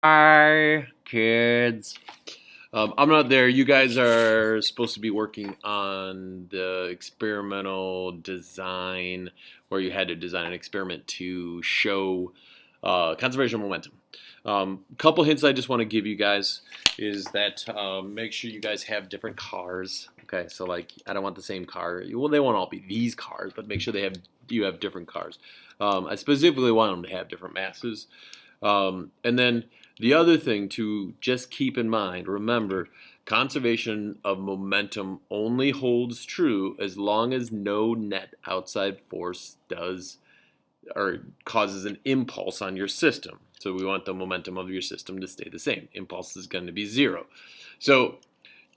Hi, kids. I'm not there. You guys are supposed to be working on the experimental design, where you had to design an experiment to show conservation of momentum. Couple hints I just want to give you guys is that make sure you guys have different cars. Okay, so like I don't want the same car. Well, they won't all be these cars, but make sure you have different cars. I specifically want them to have different masses. And then the other thing to just keep in mind, remember, conservation of momentum only holds true as long as no net outside force does or causes an impulse on your system. So we want the momentum of your system to stay the same. Impulse is going to be zero. So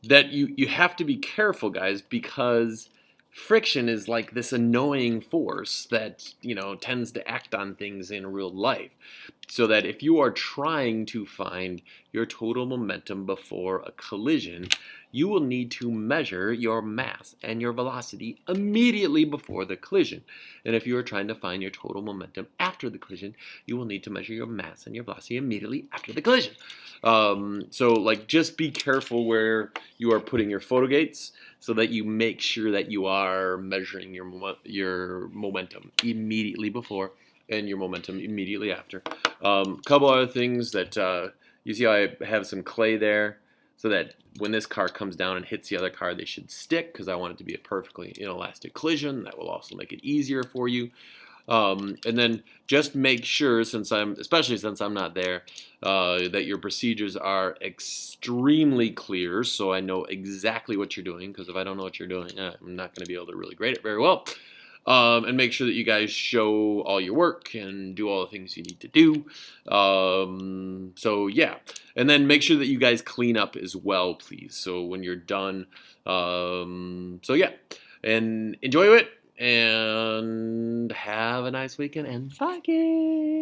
that you have to be careful, guys, because friction is like this annoying force that tends to act on things in real life, so that if you are trying to find your total momentum before a collision, you will need to measure your mass and your velocity immediately before the collision. And if you are trying to find your total momentum after the collision, you will need to measure your mass and your velocity immediately after the collision. So like just be careful where you are putting your photo gates, so that you make sure that you are measuring your momentum immediately before and your momentum immediately after. Couple other things that you see, I have some clay there, so that when this car comes down and hits the other car, they should stick, because I want it to be a perfectly inelastic collision. That will also make it easier for you. And then just make sure, especially since I'm not there, that your procedures are extremely clear, so I know exactly what you're doing. Because if I don't know what you're doing, I'm not going to be able to really grade it very well. And make sure that you guys show all your work and do all the things you need to do. So yeah, and then make sure that you guys clean up as well, please. So when you're done, so yeah, and enjoy it and have a nice weekend, and bye, kids.